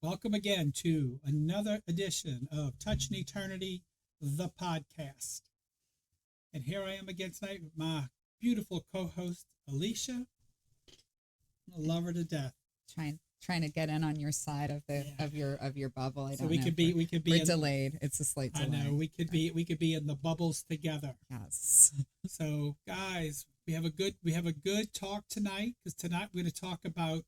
Welcome again to another edition of Touching Eternity, the podcast. And here I am again tonight with my beautiful co-host, Alicia. I love her to death. Trying to get in on your side of the of your bubble. So we could be we're delayed. It's a slight delay. I know we could be in the bubbles together. Yes. So guys, we have a good talk tonight, because tonight we're going to talk about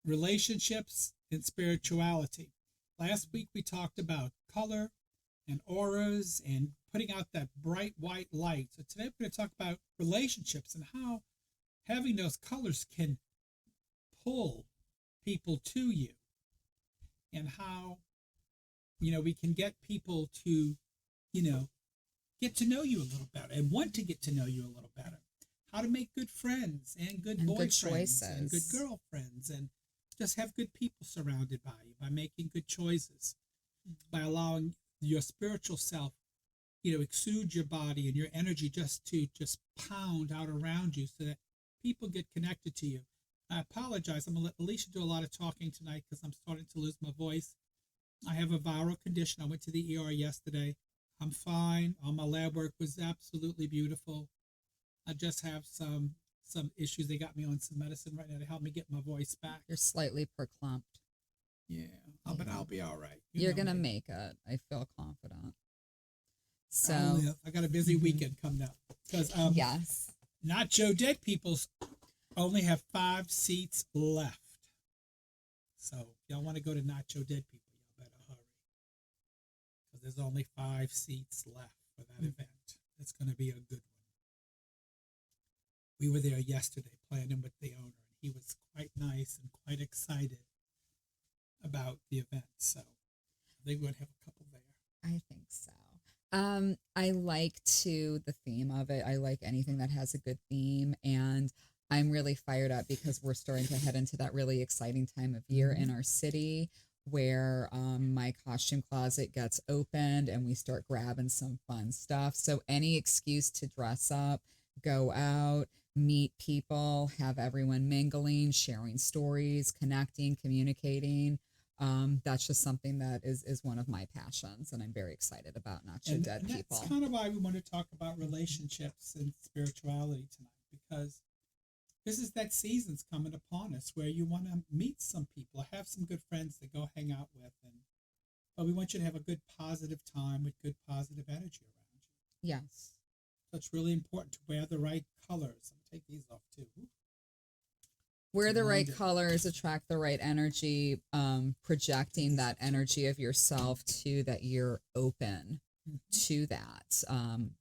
relationships and spirituality. Last week we talked about color and auras and putting out that bright white light. So today we're going to talk about relationships and how having those colors can pull people to you, and how we can get people to get to know you a little better and want to get to know you a little better. How to make good friends and good boyfriends and good girlfriends, and just have good people surrounded by you by making good choices, by allowing your spiritual self, exude your body and your energy just pound out around you so that people get connected to you. I apologize. I'm going to let Alicia do a lot of talking tonight because I'm starting to lose my voice. I have a viral condition. I went to the ER yesterday. I'm fine. All my lab work was absolutely beautiful. I just have some issues. They got me on some medicine right now to help me get my voice back. You're slightly perclumped. Yeah. But I'll be all right. You're going to make it. I feel confident. So I got a busy weekend coming up because yes, Not Joe Dead Peoples only have 5 seats left. So if y'all want to go to Not Joe Dead People, y'all better hurry, because there's only 5 seats left for that event. It's going to be a good one. We were there yesterday planning with the owner, and he was quite nice and quite excited about the event. So I think we're going to have a couple there. I think so. I like the theme of it. I like anything that has a good theme, and I'm really fired up because we're starting to head into that really exciting time of year in our city where my costume closet gets opened and we start grabbing some fun stuff. So any excuse to dress up, go out, meet people, have everyone mingling, sharing stories, connecting, communicating. That's just something that is one of my passions, and I'm very excited about Not So Dead People. That's kind of why we want to talk about relationships and spirituality tonight, because this is that season's coming upon us where you want to meet some people, have some good friends to go hang out with, but we want you to have a good positive time with good positive energy around you. Yes. So it's really important to wear the right colors. I'm going to take these off too. Wear the right colors, attract the right energy, projecting that energy of yourself to that you're open to that.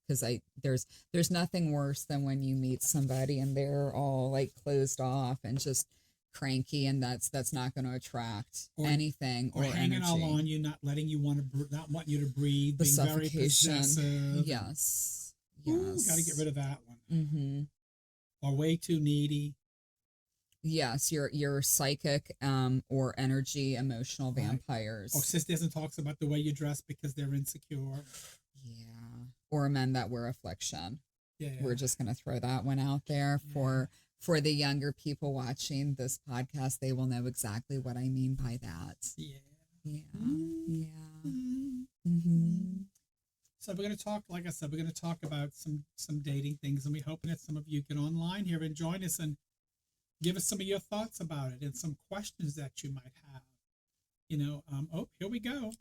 Because there's nothing worse than when you meet somebody and they're all like closed off and just cranky, and that's not going to attract anything or hanging energy. all on you, not letting you not wanting you to breathe, The being suffocation. very possessive. Yes. Got to get rid of that one. Mm-hmm. Or way too needy. Yes, your psychic or energy emotional vampires. Or sisters talks about the way you dress because they're insecure. Yeah. Or men that wear affliction. Yeah. We're just going to throw that one out there for the younger people watching this podcast. They will know exactly what I mean by that. Yeah. Yeah. Mm-hmm. Yeah. Mm-hmm. So we're going to talk, like I said, we're going to talk about some dating things, and we're hoping that some of you get online here and join us and give us some of your thoughts about it and some questions that you might have. Here we go.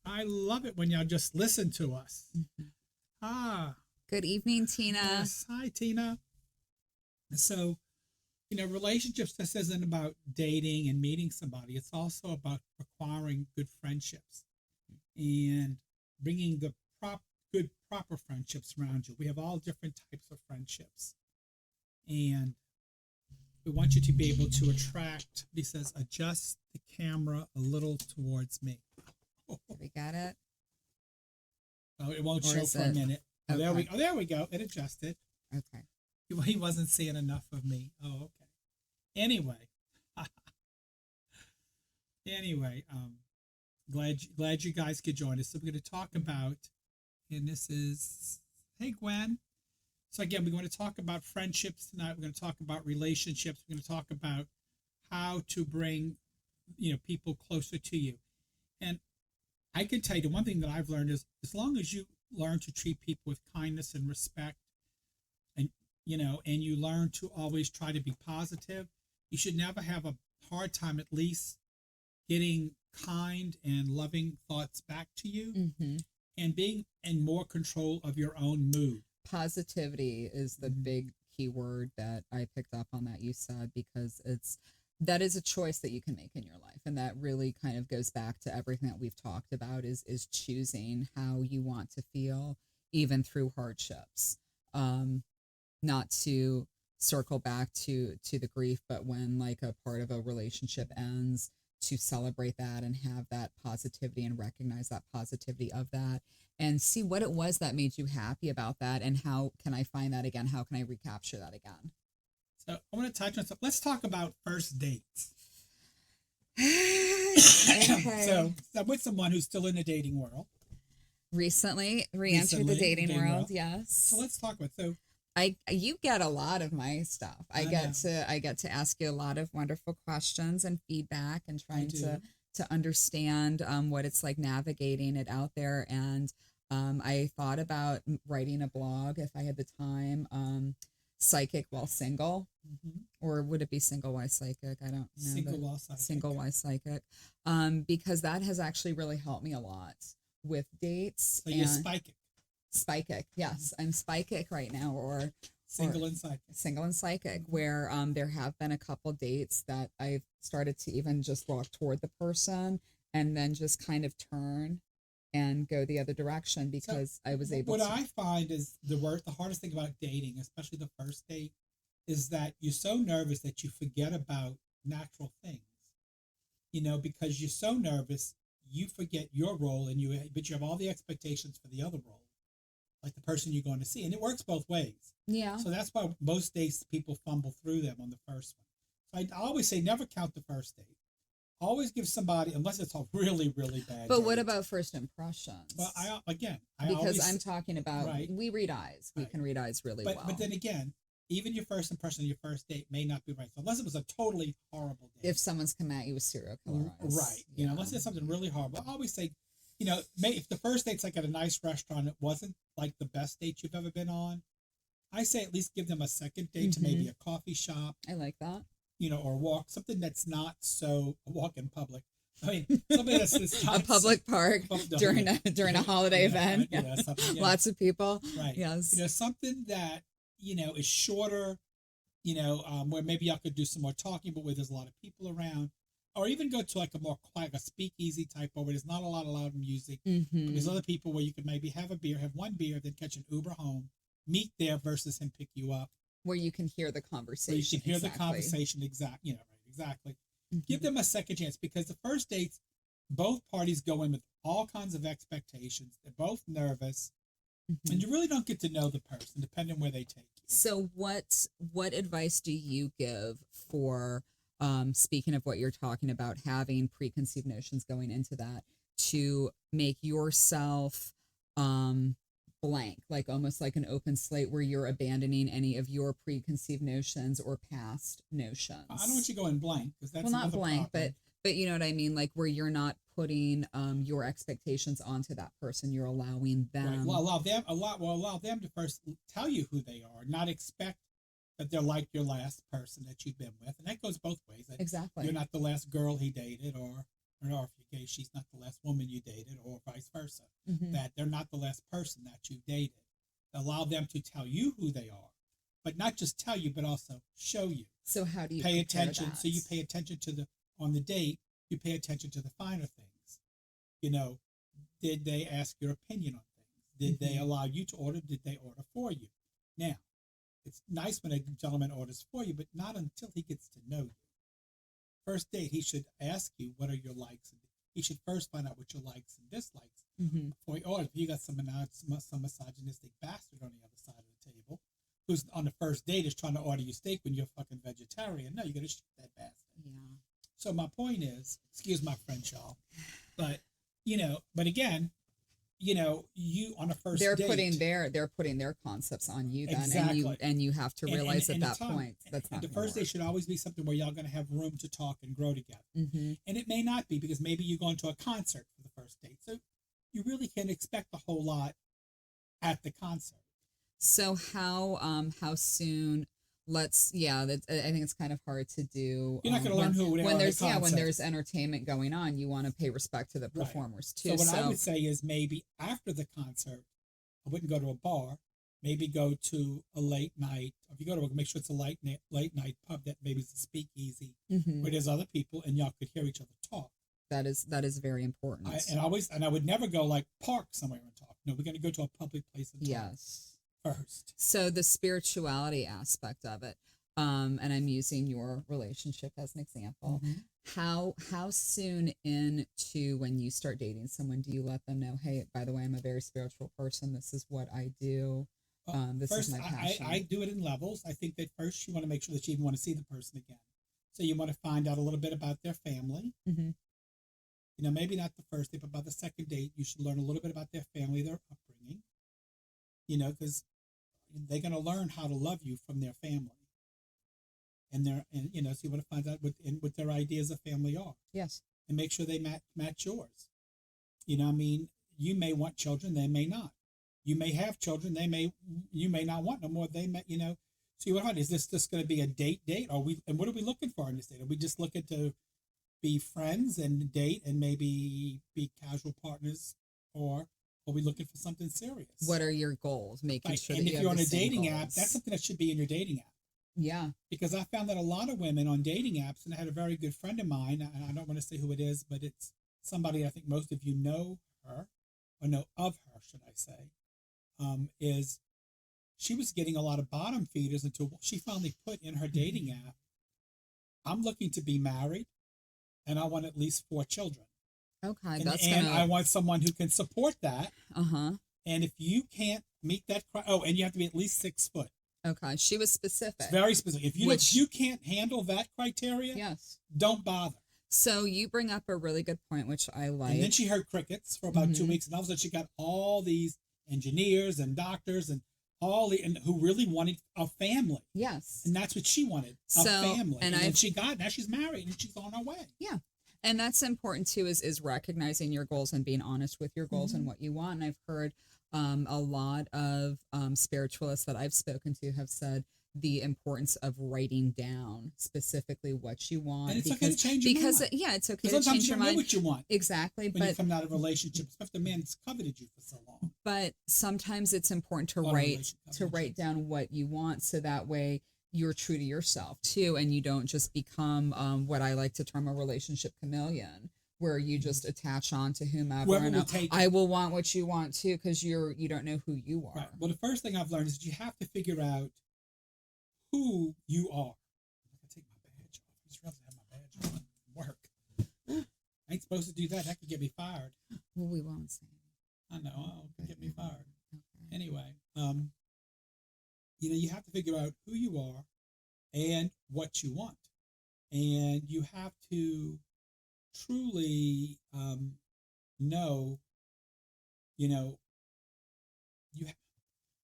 I love it when y'all just listen to us. Good evening, Tina. Yes. Hi, Tina. So, relationships just isn't about dating and meeting somebody. It's also about acquiring good friendships and bringing the proper friendships around you. We have all different types of friendships. And we want you to be able to attract, he says, adjust the camera a little towards me. We got it? Oh, it won't show for a minute. Okay. There we go. It adjusted. Okay. He wasn't seeing enough of me. Oh, okay. Anyway. Glad you guys could join us. So we're going to talk about, and this is, hey, Gwen. So again, we're going to talk about friendships tonight. We're going to talk about relationships. We're going to talk about how to bring people closer to you. And I can tell you the one thing that I've learned is as long as you learn to treat people with kindness and respect, and and you learn to always try to be positive, you should never have a hard time at least getting kind and loving thoughts back to you, and being in more control of your own mood. Positivity is the big key word that I picked up on that you said, because that is a choice that you can make in your life, and that really kind of goes back to everything that we've talked about is choosing how you want to feel even through hardships. Not to circle back to the grief, but when like a part of a relationship ends, to celebrate that and have that positivity and recognize that positivity of that and see what it was that made you happy about that, and how can I find that again, how can I recapture that again. So I want to touch on something. Let's talk about first dates. Okay. So I'm with someone who's still in the dating world. Recently re-entered the dating world. Yes. So let's talk about you get a lot of my stuff. I get to ask you a lot of wonderful questions and feedback, and trying to understand what it's like navigating it out there. And I thought about writing a blog if I had the time. Psychic while single, or would it be single while psychic? I don't know. Single while psychic. Single while psychic, because that has actually really helped me a lot with dates. So you're spikic. Spikic, yes, I'm spikic right now, or single and psychic. Single and psychic, where there have been a couple dates that I've started to even just walk toward the person and then just kind of turn and go the other direction, because I was able to. What I find is the hardest thing about dating, especially the first date, is that you're so nervous that you forget about natural things. Because you're so nervous, you forget your role, but you have all the expectations for the other role, like the person you're going to see, and it works both ways. Yeah. So that's why most dates people fumble through them on the first one. So I always say never count the first date. Always give somebody, unless it's a really, really bad. But date. What about first impressions? Well, I'm talking about, right. We read eyes. We can read eyes really well. But then again, even your first impression of your first date may not be right. So unless it was a totally horrible date. If someone's come at you with serial killer eyes. Right. Unless it's something really horrible. I always say, if the first date's like at a nice restaurant, it wasn't like the best date you've ever been on, I say at least give them a second date to maybe a coffee shop. I like that. Or something that's not so a walk in public. I mean, something that's a public park during a holiday event. Lots of people. Right. Yes. Something that is shorter. Where maybe y'all could do some more talking, but where there's a lot of people around, or even go to like a more quiet, a speakeasy type, where there's not a lot of loud music. There's other people where you could maybe have one beer, then catch an Uber home, meet there versus him pick you up. Where you can hear the conversation. Where you can hear the conversation exactly. Give them a second chance, because the first dates, both parties go in with all kinds of expectations. They're both nervous, and you really don't get to know the person depending on where they take you. So what advice do you give for, speaking of what you're talking about, having preconceived notions going into that, to make yourself blank, like almost like an open slate, where you're abandoning any of your preconceived notions or past notions? I don't want you going blank, because that's not blank, problem. but you know what I mean, like where you're not putting your expectations onto that person. You're allowing them. Right. Well, allow them to first tell you who they are, not expect that they're like your last person that you've been with, and that goes both ways. Exactly. You're not the last girl he dated, or if you're gay, she's not the last woman you dated, or vice versa. That they're not the last person that you dated. Allow them to tell you who they are, but not just tell you, but also show you. So how do you pay attention? That? So you pay attention on the date. You pay attention to the finer things. Did they ask your opinion on things? Did they allow you to order? Did they order for you? Now, it's nice when a gentleman orders for you, but not until he gets to know you. First date, he should ask you, what are your likes? He should first find out what your likes and dislikes before he orders. If you got some misogynistic bastard on the other side of the table who's on the first date is trying to order you steak when you're a fucking vegetarian, no, you're going to shoot that bastard. Yeah. So my point is, excuse my French, y'all, but again, you on a first they're date. putting their concepts on you then, Exactly. and you have to realize at the that time- point that's not the gonna first date work. should always be something where y'all going to have room to talk and grow together. Mm-hmm. And it may not be, because maybe you're going to a concert for the first date, so you really can't expect a whole lot at the concert. So how soon? I think it's kind of hard to do. You're not going to learn who they are when at a there's when concert. there's entertainment going on. You want to pay respect to the Right. performers too. So what I would say is, maybe after the concert, I wouldn't go to a bar. Maybe go to a late night. If you go to make sure it's a late night pub, that maybe it's a speakeasy Mhm. where there's other people and y'all could hear each other talk. that is very important. I would never go like park somewhere and talk. No, we're going to go to a public place and talk Yes. first. So the spirituality aspect of it, and I'm using your relationship as an example. Mhm. How soon into when you start dating someone do you let them know, hey, by the way, I'm a very spiritual person. This is what I do. This First, is my passion. I do it in levels. I think that first you want to make sure that you even want to see the person again. So you want to find out a little bit about their family. Mhm. Maybe not the first date, but by the second date, you should learn a little bit about their family, their upbringing. Because they're going to learn how to love you from their family. So you want to find out what their ideas of family are. Yes. And make sure they match yours. You may want children, they may not. You may have children, you may not want no more. They may, So you want to find, is this just going to be a date? And what are we looking for in this date? Are we just looking to be friends and date and maybe be casual partners, or are we looking for something serious? What are your goals? Making sure and that if you you're have on the a same dating goals. app, that's something that should be in your dating app. Yeah. Because I found that a lot of women on dating apps, and I had a very good friend of mine, and I don't want to say who it is, but it's somebody I think most of you know her, or know of her, should I say, is she was getting a lot of bottom feeders until she finally put in her dating app, I'm looking to be married, and I want at least 4 children. Okay. And I want someone who can support that. Uh-huh. And if you can't meet that, and you have to be at least 6 foot. Okay. She was specific. It's very specific. If you can't handle that criteria, yes, don't bother. So you bring up a really good point, which I like. And then she heard crickets for about 2 weeks, and all of a sudden she got all these engineers and doctors and who really wanted a family. Yes. And that's what she wanted, a family. And then now she's married and she's on her way. Yeah. And that's important too, is recognizing your goals and being honest with your goals and what you want. And I've heard a lot of spiritualists that I've spoken to have said the importance of writing down specifically what you want. And it's okay to change your mind. It's okay to sometimes change you your don't know mind. what you want. Exactly. When you come out of a relationship, especially if the man's coveted you for so long. But sometimes it's important to write down what you want, so that way you're true to yourself too, and you don't just become what I like to term a relationship chameleon, where you just attach on to whomever. I will want what you want too, because you don't know who you are. Right. Well, the first thing I've learned is you have to figure out who you are. I take my badge off. I just realized I have my badge on work. I ain't supposed to do that. That could get me fired. Well, we won't say. I know. It'll get me fired. Okay. Anyway, you have to figure out who you are and what you want. And you have to truly know,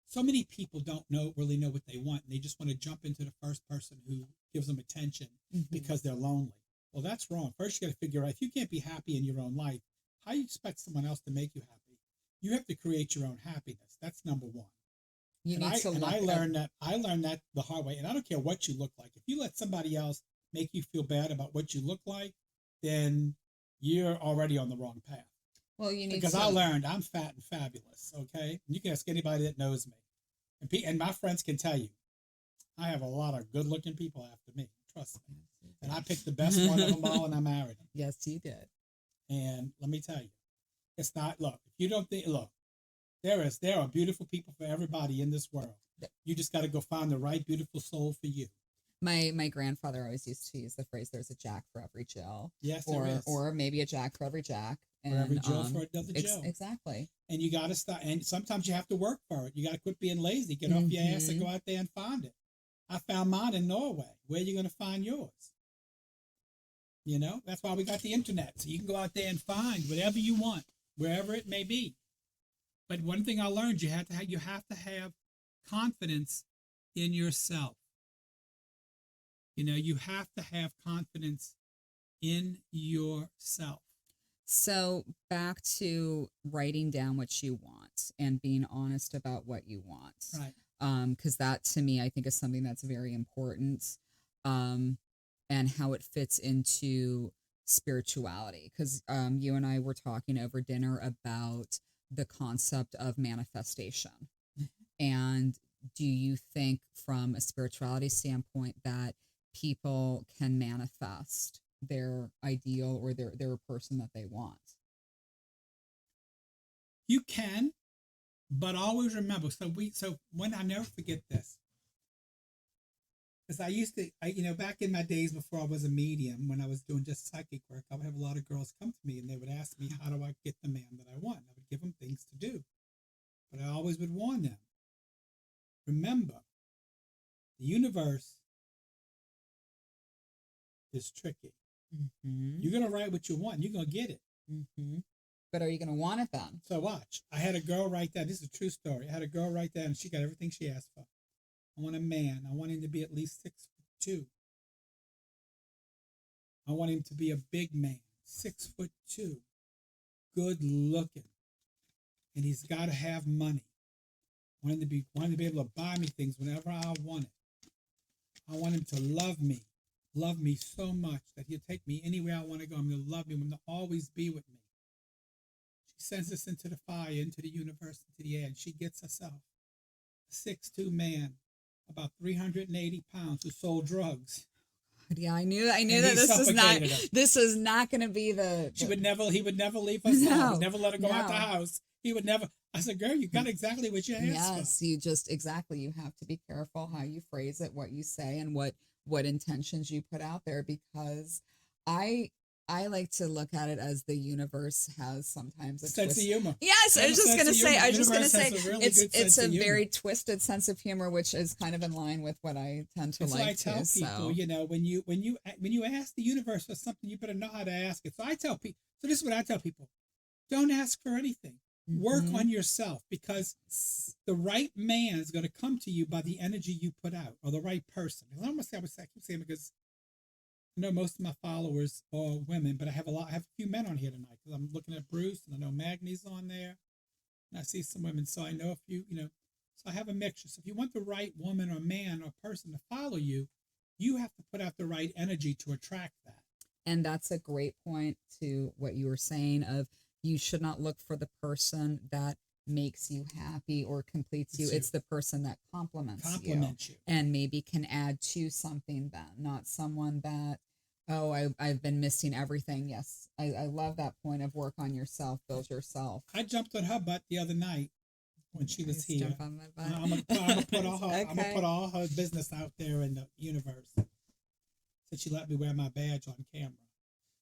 so many people don't really know what they want, and they just want to jump into the first person who gives them attention because they're lonely. Well, that's wrong. First, you got to figure out, if you can't be happy in your own life, how do you expect someone else to make you happy? You have to create your own happiness. That's number one. I learned that the hard way. And I don't care what you look like. If you let somebody else make you feel bad about what you look like, then you're already on the wrong path. Well, I learned I'm fat and fabulous. Okay, you can ask anybody that knows me, and my friends can tell you, I have a lot of good-looking people after me. Trust me. And I picked the best one of them all, and I married him. Yes, you did. And let me tell you, it's not. Look, if you don't think, there are beautiful people for everybody in this world. You just got to go find the right beautiful soul for you. My grandfather always used to use the phrase, "There's a Jack for every Jill." Yes, there is. Or maybe a Jack for every Jack. For every Jill for another Jill. Exactly. And you got to start. And sometimes you have to work for it. You got to quit being lazy. Get off your ass and go out there and find it. I found mine in Norway. Where are you going to find yours? That's why we got the internet. So you can go out there and find whatever you want, wherever it may be. But one thing I learned, you have to have confidence in yourself. You have to have confidence in yourself. So back to writing down what you want and being honest about what you want. Right. Because that to me, I think is something that's very important. And how it fits into spirituality. Because you and I were talking over dinner about the concept of manifestation. And do you think from a spirituality standpoint that people can manifest their ideal or their person that they want? You can, but always remember. So when I never forget this, because I used to, back in my days before I was a medium, when I was doing just psychic work, I would have a lot of girls come to me and they would ask me, how do I get the man that I want? I would give them things to do, but I always would warn them. Remember, the universe is tricky. Mm-hmm. You're going to write what you want. You're going to get it. Mm-hmm. But are you going to want it then? So watch. I had a girl write that. This is a true story. I had a girl write that and she got everything she asked for. I want a man. I want him to be at least 6'2". I want him to be a big man, 6'2", good looking, and he's got to have money. I want him to be able to buy me things whenever I want it. I want him to love me so much that he'll take me anywhere I want to go. I'm going to love him. I'm going to always be with me. She sends us into the fire, into the universe, into the air, and she gets herself a 6'2" man, about 380 pounds, who sold drugs. Yeah, I knew that this is not going to be the. He would never leave her side. Would never let her go out the house. He would never. I said, girl, you got exactly what you asked for. Yes, you just exactly. You have to be careful how you phrase it, what you say, and what intentions you put out there, because I like to look at it as the universe has sometimes a sense of humor. Yes, I was just going to say. It's a very very twisted sense of humor, which is kind of in line with what I tend to like. I tell people, when you ask the universe for something, you better know how to ask it. So I tell people. So this is what I tell people: don't ask for anything. Mm-hmm. Work on yourself, because the right man is going to come to you by the energy you put out, or the right person. I keep saying because I know most of my followers are women, but I have a few men on here tonight, because I'm looking at Bruce and I know Magnie's on there, and I see some women. So I know a few, so I have a mixture. So if you want the right woman or man or person to follow you, you have to put out the right energy to attract that. And that's a great point to what you were saying of you should not look for the person that makes you happy or completes you. It's the person that complements you and maybe can add to something then, not someone that, I've been missing everything. Yes, I love that point of work on yourself, build yourself. I jumped on her butt the other night when she was here. Jump on my butt. I'm gonna put all her business out there in the universe. So she let me wear my badge on camera,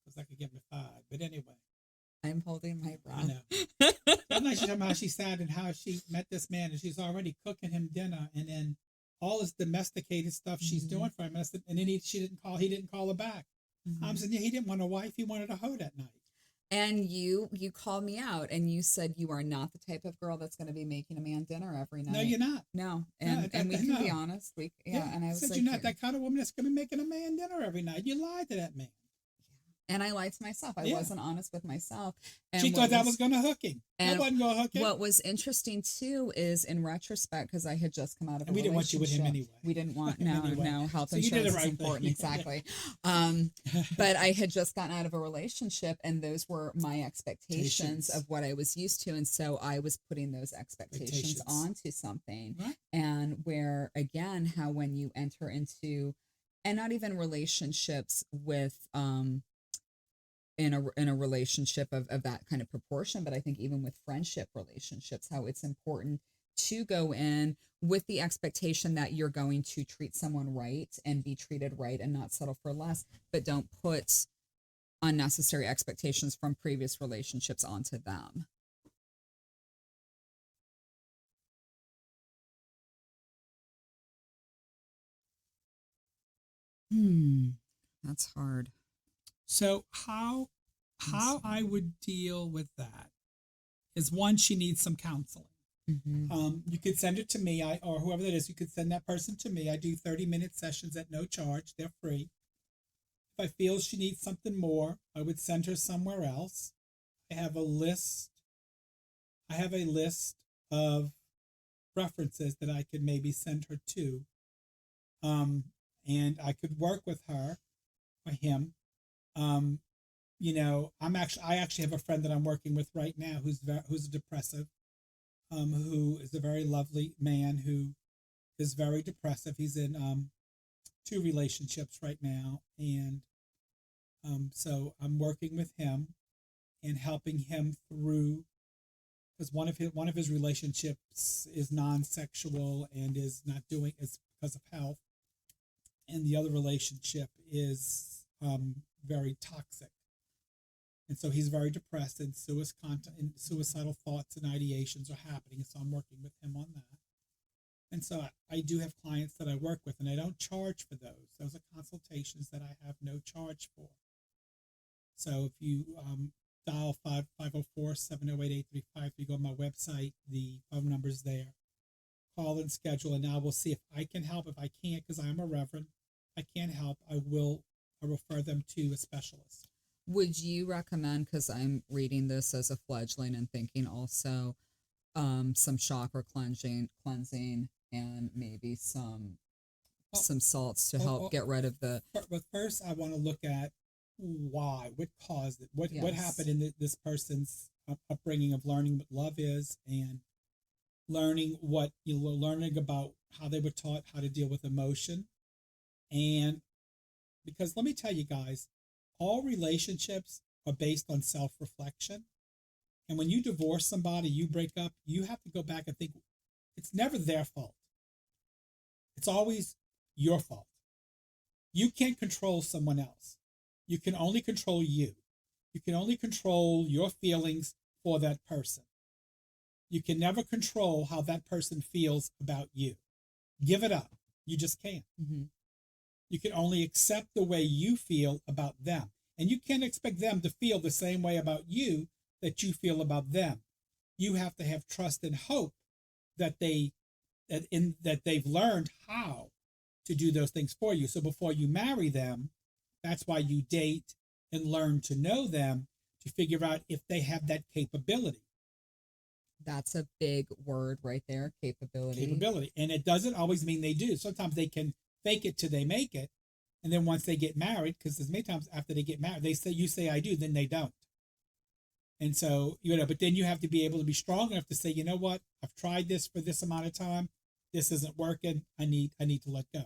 because I could get me fired. But anyway. I'm holding my breath. I know. That night she told me how she sat and how she met this man, and she's already cooking him dinner, and then all this domesticated stuff she's doing for him, and then he didn't call her back. Mm-hmm. I'm saying, he didn't want a wife, he wanted a hoe that night. And you called me out and you said you are not the type of girl that's going to be making a man dinner every night. No, you're not. No, and we can be honest. And I was like, you're not that kind of woman that's going to be making a man dinner every night. You lied to that man. And I lied to myself. I wasn't honest with myself. And she thought that was going to hook him. That wasn't going to hook him. What was interesting too is, in retrospect, because I had just come out of a relationship. We didn't want you with him anyway. We didn't want no health so insurance is important, exactly. But I had just gotten out of a relationship, and those were my expectations of what I was used to, and so I was putting those expectations onto something. Right. And where again, how when you enter into, and not even relationships with in a relationship of that kind of proportion, but I think even with friendship relationships, how it's important to go in with the expectation that you're going to treat someone right and be treated right and not settle for less, but don't put unnecessary expectations from previous relationships onto them. That's hard. So how I would deal with that is one, she needs some counseling. You could send it to me, or whoever that is. You could send that person to me. I do 30-minute sessions at no charge. They're free. If I feel she needs something more, I would send her somewhere else. I have a list. I have a list of references that I could maybe send her to, and I could work with her or him. I actually have a friend that I'm working with right now who's a depressive, who is a very lovely man who is very depressive. He's in 2 relationships right now, and so I'm working with him and helping him through, because one of his relationships is non-sexual and is not doing it's because of health, and the other relationship is very toxic. And so he's very depressed, and suicidal thoughts and ideations are happening. So I'm working with him on that. And so I do have clients that I work with, and I don't charge for those. Those are consultations that I have no charge for. So if you dial 504-708-8353, you go on my website, the phone number's there. Call and schedule, and I will see if I can help. If I can't, because I'm a reverend, I can't help, I refer them to a specialist. Would you recommend, because I'm reading this as a fledgling and thinking also some chakra cleansing and maybe some salts to help get rid of the... But first, I want to look at what caused it, what happened in this person's upbringing of learning what love is, and learning about how they were taught how to deal with emotion. And because let me tell you guys, all relationships are based on self-reflection. And when you divorce somebody, you break up, you have to go back and think, it's never their fault. It's always your fault. You can't control someone else. You can only control you. You can only control your feelings for that person. You can never control how that person feels about you. Give it up. You just can't. Mm-hmm. You can only accept the way you feel about them. And you can't expect them to feel the same way about you that you feel about them. You have to have trust and hope that they've learned how to do those things for you. So before you marry them, that's why you date and learn to know them, to figure out if they have that capability. That's a big word right there, capability. Capability. And it doesn't always mean they do. Sometimes they can fake it till they make it. And then once they get married, because there's many times after they get married, you say I do, then they don't. And so, but then you have to be able to be strong enough to say, you know what, I've tried this for this amount of time. This isn't working. I need to let go.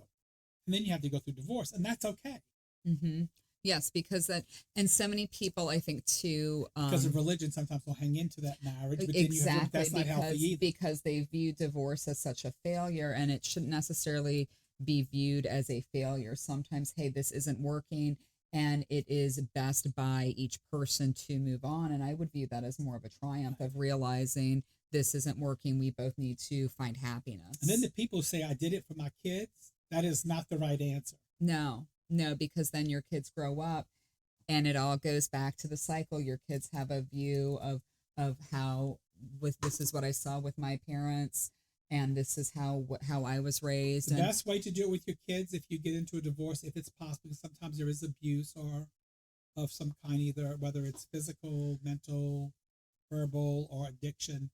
And then you have to go through divorce, and that's okay. Mm-hmm. Yes, because and so many people, I think, too, because of religion, sometimes they'll hang into that marriage. But exactly, that's not healthy either. Because they view divorce as such a failure, and it shouldn't necessarily be viewed as a failure. Sometimes, hey, this isn't working, and it is best by each person to move on. And I would view that as more of a triumph of realizing this isn't working. We both need to find happiness. And then the people who say, I did it for my kids, that is not the right answer. No, because then your kids grow up and it all goes back to the cycle. Your kids have a view of how, this is what I saw with my parents, and this is how I was raised. The best way to do it with your kids, if you get into a divorce, if it's possible, sometimes there is abuse or of some kind, either whether it's physical, mental, verbal, or addiction.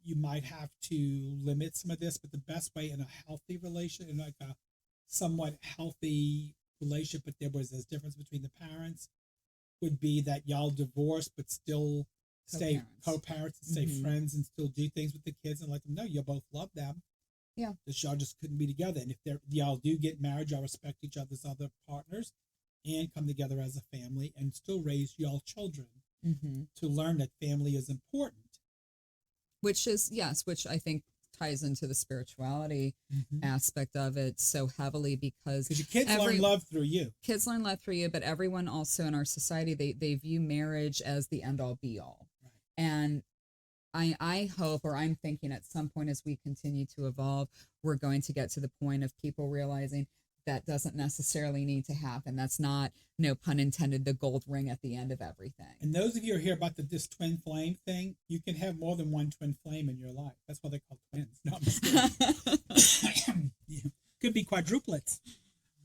You might have to limit some of this, but the best way in a healthy relation, in like a somewhat healthy relationship, but there's difference between the parents, would be that y'all divorce but still stay co-parents and stay friends and still do things with the kids and let them know you both love them. Yeah. That y'all just couldn't be together. And if y'all do get married, y'all respect each other's other partners and come together as a family and still raise y'all children to learn that family is important. Which I think ties into the spirituality aspect of it so heavily, because your kids learn love through you. Kids learn love through you, but everyone also in our society, they view marriage as the end-all be-all. Right. And I hope, or I'm thinking at some point as we continue to evolve, we're going to get to the point of people realizing that doesn't necessarily need to happen. That's not, no pun intended, the gold ring at the end of everything. And those of you who hear about this twin flame thing, you can have more than one twin flame in your life. That's why they're called twins. No, I'm just kidding. Yeah. Could be quadruplets.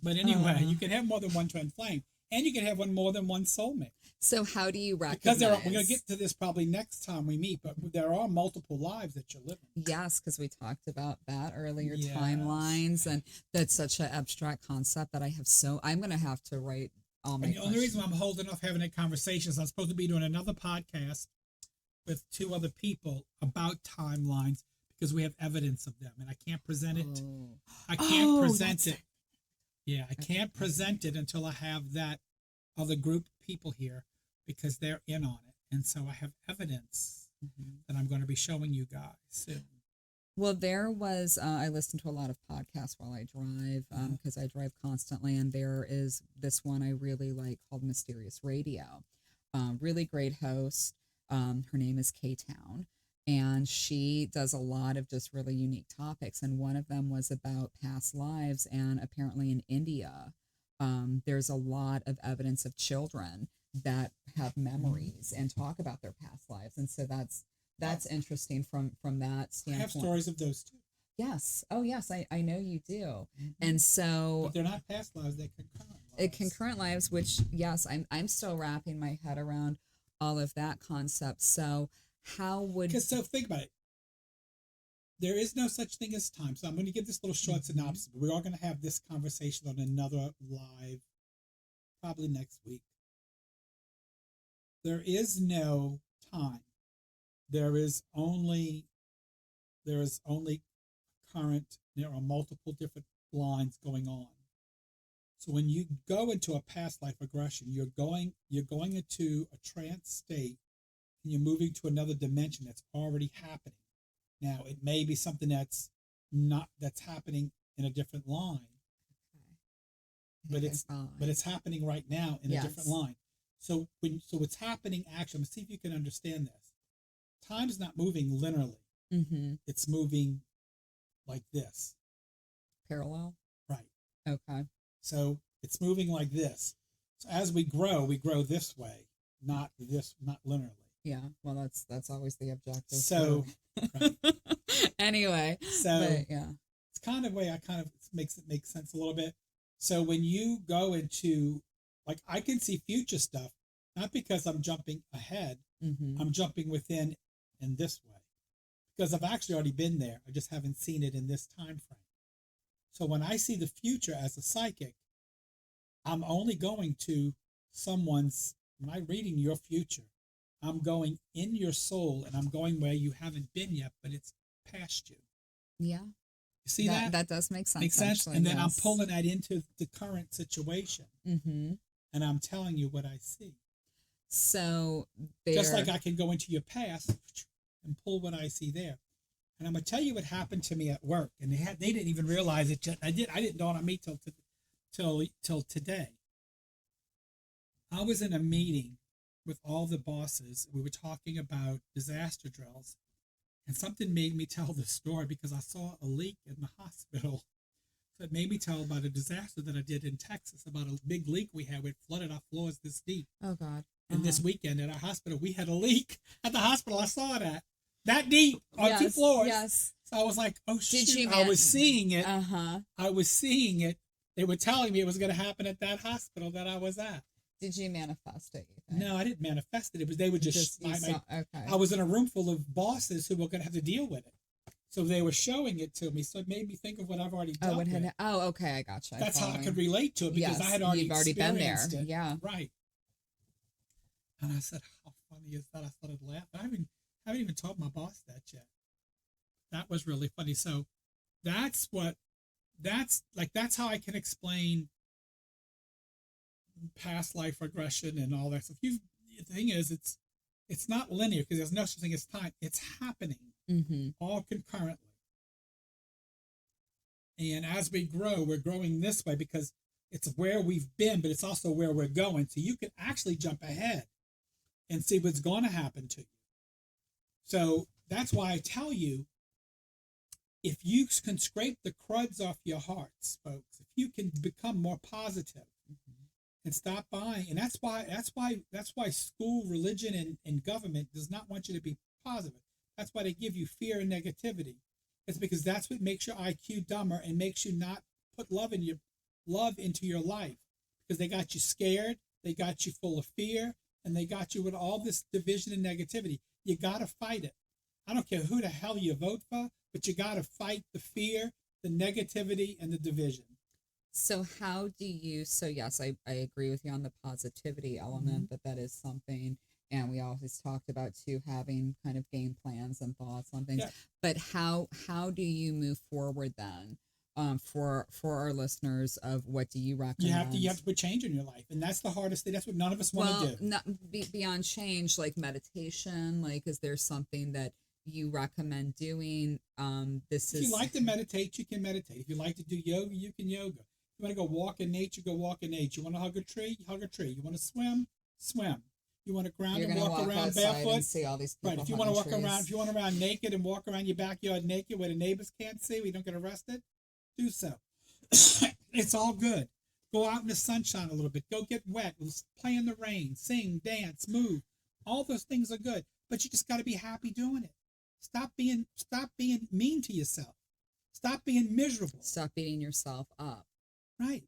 But anyway, you can have more than one twin flame. And you can have more than one soulmate. So how do you Because recognize? we're going to get to this probably next time we meet, but there are multiple lives that you're living. Yes, because we talked about that earlier, Yes. timelines, and that's such an abstract concept that I'm going to have to write all my And the only reason questions. I'm holding off having that conversation is I'm supposed to be doing another podcast with two other people about timelines because we have evidence of them, and I can't present it. Oh. I can't Oh, present that's it. Yeah, I can't present it until I have that other group of people here because they're in on it. And so I have evidence that I'm going to be showing you guys soon. Well, there was, I listen to a lot of podcasts while I drive because I drive constantly. And there is this one I really like called Mysterious Radio. Really great host. Her name is K-Town. And she does a lot of just really unique topics. And one of them was about past lives. And apparently in India, there's a lot of evidence of children that have memories and talk about their past lives. And so that's interesting from that I standpoint. have stories of those too. Yes. Oh, yes. I know you do. And so But they're not past lives, they're concurrent lives. concurrent lives, which yes, I'm still wrapping my head around all of that concept. So how would So think about it. There is no such thing as time. So I'm going to give this little short synopsis. But we are going to have this conversation on another live, probably next week. There is no time. There is only current. There are multiple different lines going on. So when you go into a past life regression, you're going into a trance state, and you're moving to another dimension that's already happening. Now it may be something that's happening in a different line, but it's happening right now in a different line. So it's happening actually. See if you can understand this. Time is not moving linearly. It's moving like this. parallel? Right. Okay. So it's moving like this. So as we grow this way, not linearly. Yeah. Well, that's always the objective. So, right. Anyway. So But, yeah. it's kind of way it makes it make sense a little bit. So when you go into, like, I can see future stuff, not because I'm jumping ahead, I'm jumping within in this way, because I've actually already been there. I just haven't seen it in this time frame. So when I see the future as a psychic, I'm only going to when I'm reading your future, I'm going in your soul and I'm going where you haven't been yet, but it's past you. Yeah. You see that? That does make sense. Makes sense? Actually, And then yes. I'm pulling that into the current situation. And I'm telling you what I see. So Just like I can go into your past and pull what I see there. And I'm gonna tell you what happened to me at work, and they didn't even realize it. I didn't dawn on me till today. I was in a meeting with all the bosses. We were talking about disaster drills, and something made me tell the story because I saw a leak in the hospital. So it made me tell about a disaster that I did in Texas, about a big leak we had. We flooded our floors this deep. Oh God. And this weekend at our hospital, we had a leak at the hospital. I saw that deep on 2 floors. Yes. So I was like, oh, shit. Did you I was seeing it. Uh-huh. I was seeing it. They were telling me it was going to happen at that hospital that I was at. Did you manifest it? You think? No, I didn't manifest it. They were just okay. I was in a room full of bosses who were going to have to deal with it. So they were showing it to me. So it made me think of what I've already done. Okay, I gotcha. That's how I could relate to it because I had already been there. It. Yeah. Right. And I said, how funny is that? I started laughing. I haven't even told my boss that yet. That was really funny. So that's how I can explain past life regression and all that stuff. The thing is, it's not linear because there's no such thing as time. It's happening all concurrently. And as we grow, we're growing this way because it's where we've been, but it's also where we're going. So you can actually jump ahead and see what's going to happen to you. So that's why I tell you, if you can scrape the cruds off your hearts, folks, if you can become more positive and stop buying, and that's why school, religion, and government does not want you to be positive. That's why they give you fear and negativity. It's because that's what makes your IQ dumber and makes you not put love into your life, because they got you scared, they got you full of fear, and they got you with all this division and negativity. You got to fight it. I don't care who the hell you vote for, but you got to fight the fear, the negativity, and the division. So how do you, so yes, I agree with you on the positivity element, that is something, and we always talked about too, having kind of game plans and thoughts on things. Yeah. But how do you move forward then, for our listeners, of what do you recommend? You have to put change in your life, and that's the hardest thing. That's what none of us want to do. Not beyond change, like meditation. Like, is there something that you recommend doing? If you like to meditate, you can meditate. If you like to do yoga, you can yoga. If you want to go walk in nature, go walk in nature. You want to hug a tree, hug a tree. You want to swim, swim. You want to ground and walk around barefoot. And see all these people. Right. If you want to walk around, if you want to around naked and walk around your backyard naked where the neighbors can't see, where you don't get arrested, do so. It's all good. Go out in the sunshine a little bit. Go get wet. Play in the rain. Sing, dance, move. All those things are good, but you just got to be happy doing it. Stop being mean to yourself. Stop being miserable. Stop beating yourself up. Right.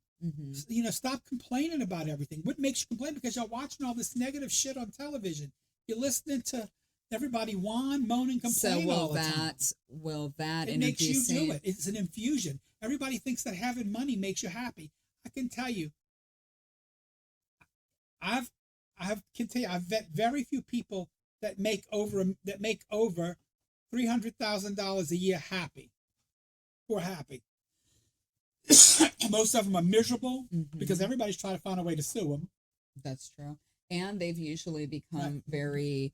Stop complaining about everything. What makes you complain? Because you're watching all this negative shit on television. You're listening to everybody whine, moan, and complain all the time. Will that it makes you do it. It's an infusion. Everybody thinks that having money makes you happy. I can tell you, I've met very few people that make over $300,000 a year happy. Who are happy. Most of them are miserable because everybody's trying to find a way to sue them. That's true, and they've usually become very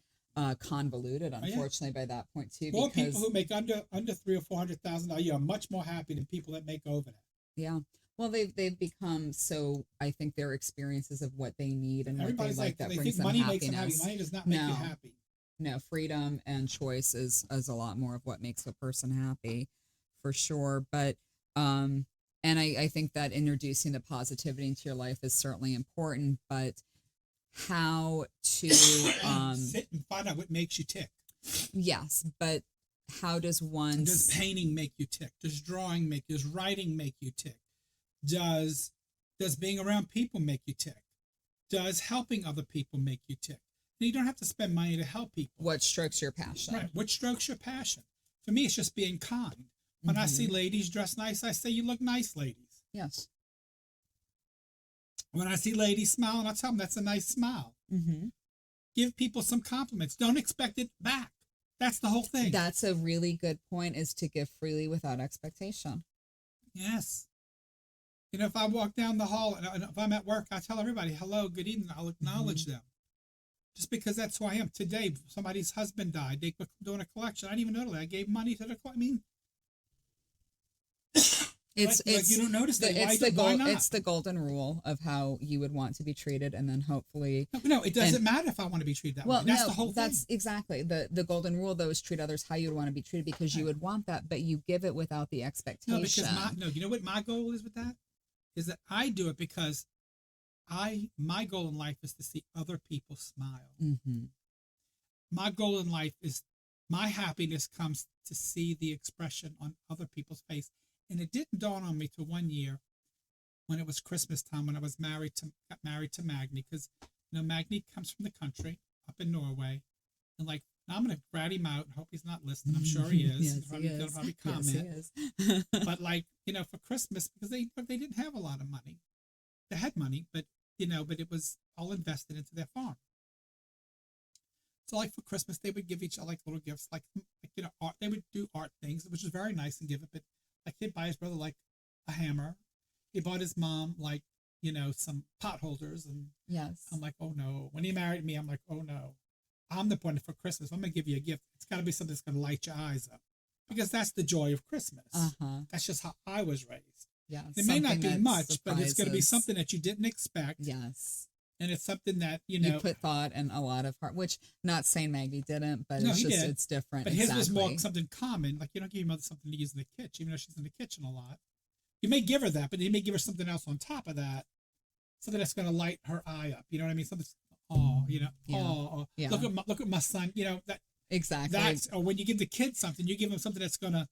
convoluted, unfortunately, by that point too. More people who make under $300,000 or $400,000 a year are much more happy than people that make over that. Yeah. Well, they've become so. I think their experiences of what they need and everybody's what they like that they brings think them money happiness. Makes them happy. Money does not make you happy. No, freedom and choice is a lot more of what makes a person happy, for sure. But and I think that introducing the positivity into your life is certainly important. But how to sit and find out what makes you tick. Yes, but how does one? Does painting make you tick? Does drawing make? Does writing make you tick? Does being around people make you tick? Does helping other people make you tick? And you don't have to spend money to help people. What strokes your passion? Right. What strokes your passion? For me, it's just being kind. When I see ladies dressed nice, I say, "You look nice, ladies." Yes. When I see ladies smiling, I tell them that's a nice smile. Give people some compliments. Don't expect it back. That's the whole thing. That's a really good point, is to give freely without expectation. Yes. If I walk down the hall and if I'm at work, I tell everybody, "Hello, good evening." I'll acknowledge them. Just because that's who I am. Today, somebody's husband died. They were doing a collection. I didn't even know that. I gave money to the collection. I mean, it's you don't notice that. Why not? It's the golden rule of how you would want to be treated, and then hopefully. No, it doesn't matter if I want to be treated that way. That's the whole thing. That's exactly the golden rule, though, is treat others how you would want to be treated, because you would want that, but you give it without the expectation. No, because you know what my goal is with that? Is that I do it because my goal in life is to see other people smile. My goal in life is my happiness comes to see the expression on other people's face. And it didn't dawn on me till one year when it was Christmas time, when I was got married to Magni, because Magni comes from the country up in Norway, and I'm going to rat him out and hope he's not listening. I'm sure he is. Yes, He'll probably comment. Yes, he is. But for Christmas, because they didn't have a lot of money. They had money, but it was all invested into their farm. So for Christmas, they would give each other little gifts, art. They would do art things, which was very nice, and give it. But he'd buy his brother a hammer. He bought his mom some pot holders, and yes, I'm like, oh no. When he married me, I'm like, oh no. I'm the point for Christmas. I'm gonna give you a gift. It's got to be something that's gonna light your eyes up, because that's the joy of Christmas. That's just how I was raised. Yeah, it may not be much, but it's gonna be something that you didn't expect. Yes, and it's something that You put thought and a lot of heart, which not saying Maggie didn't, but no, it's he just did. it's different. But his was more Exactly. something common. Like you don't give your mother something to use in the kitchen, even though she's in the kitchen a lot. You may give her that, but you may give her something else on top of that, something that's going to light her eye up. You know what I mean? Something, oh, you know, Yeah. oh, Yeah. look at my son. You know that Exactly. that's or when you give the kids something, you give them something that's going to.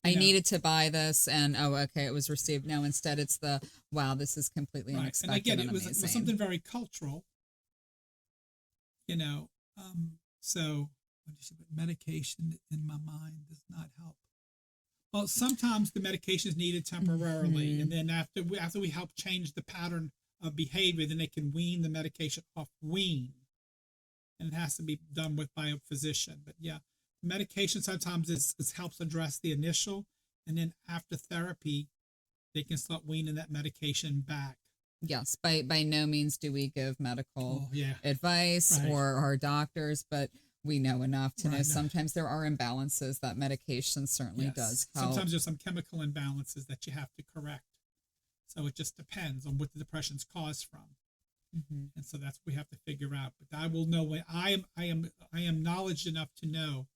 I needed to buy this, and oh, okay, it was received. No, instead, it's the wow, this is completely Right. unexpected And again, and it was amazing. something very cultural. You know, so medication in my mind does not help. Well, sometimes the medication is needed temporarily, Mhm. and then after we help change the pattern of behavior, then they can wean the medication off. Wean, and it has to be done with by a physician. But yeah, medication sometimes is helps address the initial, and then after therapy, they can start weaning that medication back. Yes, by no means do we give medical Oh yeah, advice right. or our doctors, but we know enough to know Right, no. sometimes there are imbalances that medication certainly Yes. does help. Sometimes there's some chemical imbalances that you have to correct. So it just depends on what the depression's caused from. Mm-hmm. And so that's what we have to figure out. But I will know when I am knowledge enough to know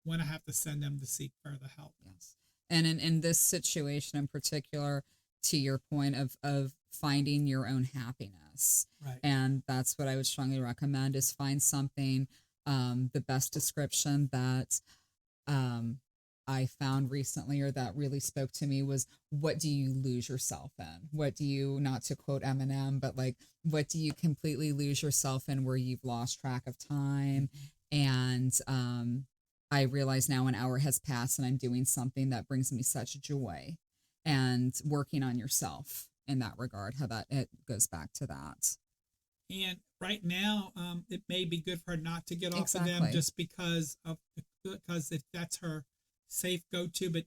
when I have to send them to seek further help. Yes. And in this situation in particular, to your point of finding your own happiness. Right. And that's what I would strongly recommend is find something, the best description that I found recently or that really spoke to me was what do you lose yourself in? What do you, not to quote Eminem, but like, what do you completely lose yourself in where you've lost track of time? And I realize now an hour has passed and I'm doing something that brings me such joy and working on yourself in that regard, how that it goes back to that. And right now, it may be good for her not to get off of them Exactly. just because if that's her safe go-to. But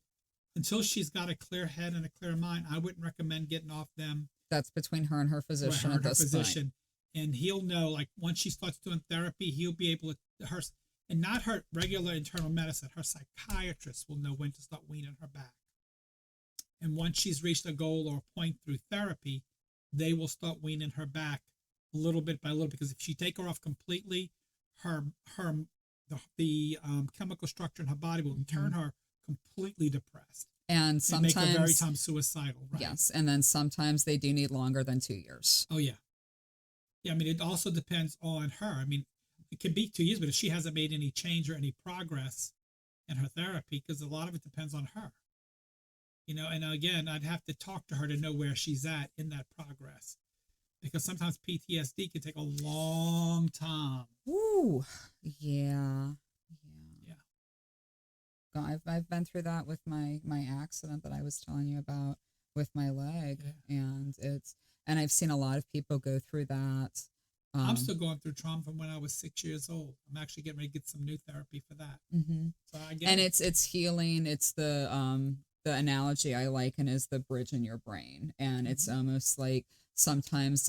until she's got a clear head and a clear mind, I wouldn't recommend getting off them. That's between her and her physician Her at this physician. point. And he'll know, like once she starts doing therapy, he'll be able to and not her regular internal medicine, her psychiatrist will know when to start weaning her back. And once she's reached a goal or a point through therapy, they will start weaning her back little bit by little. Because if she take her off completely, the chemical structure in her body will turn her completely depressed And sometimes make her very time suicidal. Right? Yes, and then sometimes they do need longer than 2 years. Oh yeah, yeah. I mean, it also depends on her. I mean, it can be 2 years, but if she hasn't made any change or any progress in her therapy, because a lot of it depends on her. You know, and again, I'd have to talk to her to know where she's at in that progress, because sometimes PTSD can take a long time. Ooh, yeah. Yeah. I've been through that with my accident that I was telling you about with my leg, and I've seen a lot of people go through that. I'm still going through trauma from when I was 6 years old. I'm actually getting ready to get some new therapy for that. Mm-hmm. So I get and it. it's healing. It's the analogy I liken is the bridge in your brain, and it's almost like sometimes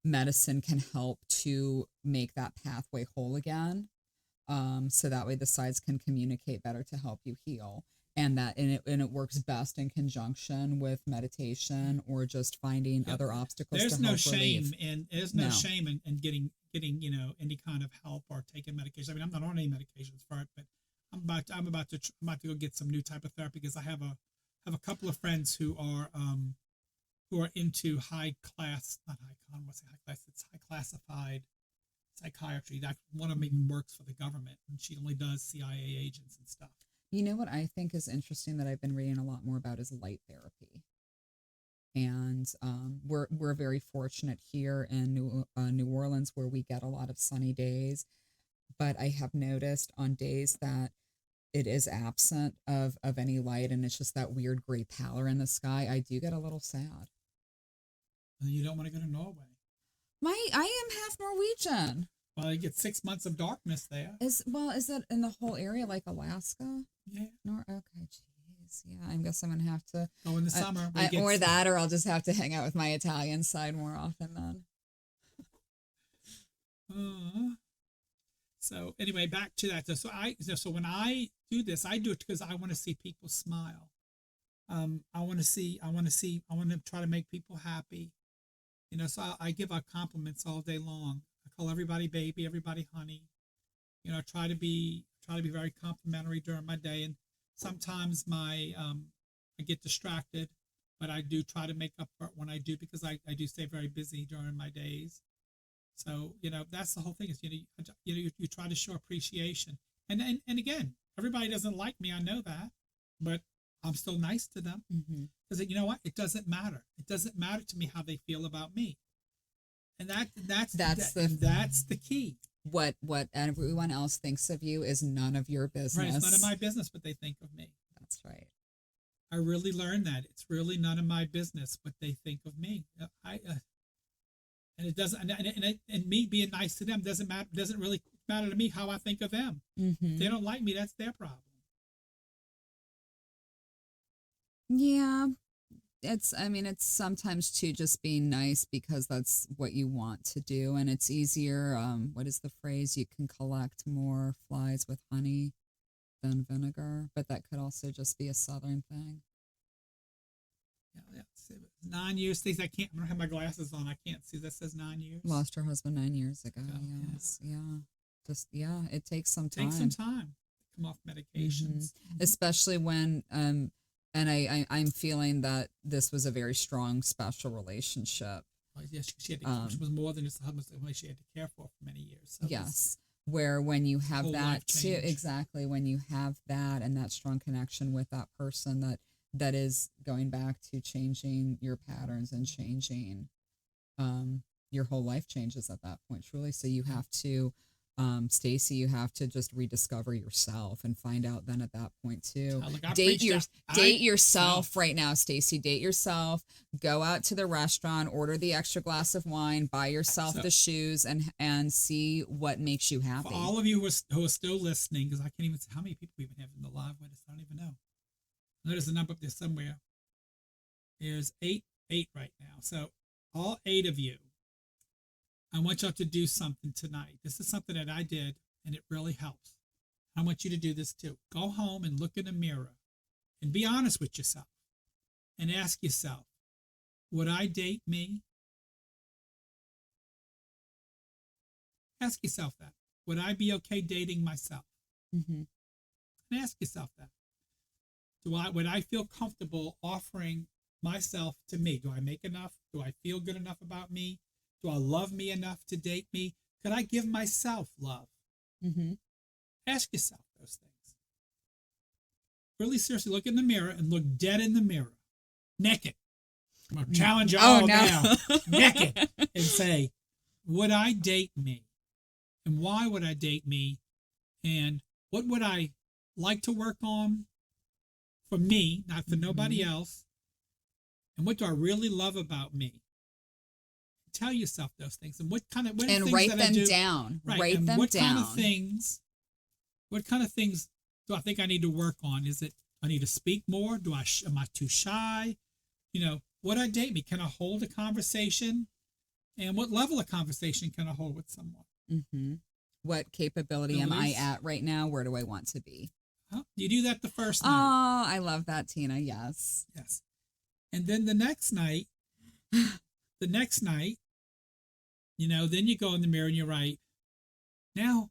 medicine can help to make that pathway whole again. So that way the sides can communicate better to help you heal. And it works best in conjunction with meditation or just finding other obstacles. There's to no help shame relieve. no shame in getting any kind of help or taking medication. I mean, I'm not on any medications for it, but I'm about to go get some new type of therapy because I have a couple of friends who are into high class, not high con, what's high class? It's high classified psychiatry. That one of them even works for the government, and she only does CIA agents and stuff. You know what I think is interesting that I've been reading a lot more about is light therapy. And we're very fortunate here in New Orleans where we get a lot of sunny days. But I have noticed on days that it is absent of any light and it's just that weird gray pallor in the sky, I do get a little sad. And you don't want to go to Norway. I am half Norwegian. Well, you get 6 months of darkness there. Is that in the whole area like Alaska? Yeah. Okay, jeez. Yeah, I guess I'm gonna have to go in the summer. Or that, or I'll just have to hang out with my Italian side more often then. So anyway, back to that. So when I do this, I do it because I want to see people smile. I want to try to make people happy. So I give out compliments all day long. I call everybody baby, everybody honey. I try to be very complimentary during my day, and sometimes I get distracted, but I do try to make up for it when I do, because I do stay very busy during my days. So that's the whole thing is you try to show appreciation, and again, everybody doesn't like me. I know that, but I'm still nice to them, because you know what? It doesn't matter. It doesn't matter to me how they feel about me, and that's the key. What everyone else thinks of you is none of your business. Right, it's none of my business what they think of me. That's right. I really learned that it's really none of my business what they think of me. And it doesn't, and me being nice to them doesn't matter. Doesn't really matter to me how I think of them. If they don't like me, that's their problem. Yeah, it's sometimes too just being nice because that's what you want to do, and it's easier. What is the phrase? You can collect more flies with honey than vinegar, but that could also just be a Southern thing. Yeah. 9 years. Things I don't have my glasses on. I can't see. That says 9 years. Lost her husband 9 years ago. Oh, yes. Yeah. It takes some time. Takes some time to come off medications, especially when and I'm feeling that this was a very strong, special relationship. Yes, she was more than just a husband. She had to care for many years. So yes, where when you have that too, exactly, when you have that and that strong connection with that person, that is going back to changing your patterns and changing, your whole life changes at that point, truly. So you have to, Stacy, you have to just rediscover yourself and find out then at that point too. Date yourself right now, Stacy. Date yourself. Go out to the restaurant, order the extra glass of wine, buy yourself the shoes, and see what makes you happy. For all of you who are still listening, because I can't even see how many people we even have in the live with us. I don't even know. There's a number up there somewhere. There's eight right now. So all 8 of you, I want y'all to do something tonight. This is something that I did, and it really helps. I want you to do this too. Go home and look in the mirror and be honest with yourself and ask yourself, would I date me? Ask yourself that. Would I be okay dating myself? And ask yourself that. Would I feel comfortable offering myself to me? Do I make enough? Do I feel good enough about me? Do I love me enough to date me? Could I give myself love? Ask yourself those things. Really seriously, look in the mirror and look dead in the mirror, naked. I'm going to challenge you all now, naked, and say, would I date me? And why would I date me? And what would I like to work on for me, not for nobody else? And what do I really love about me? Tell yourself those things, and what kind of write them down. Right. Write and them what down. What kind of things do I think I need to work on? Is it I need to speak more? Am I too shy? Would I date me? Can I hold a conversation? And what level of conversation can I hold with someone? What capability am I at right now? Where do I want to be? You do that the first night. Oh, I love that, Tina. Yes. And then the next night, then you go in the mirror and you write, now,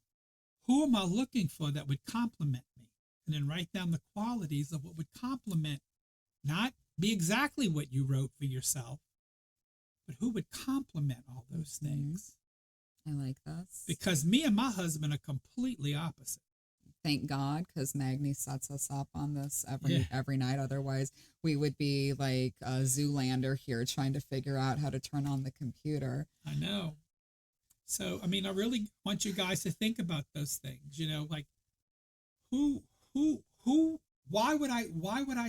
who am I looking for that would compliment me? And then write down the qualities of what would compliment, not be exactly what you wrote for yourself, but who would compliment all those things. I like this. Because me and my husband are completely opposite. Thank God, because Magni sets us up on this every night. Otherwise, we would be like a Zoolander here trying to figure out how to turn on the computer. I know. So, I really want you guys to think about those things. Like why would I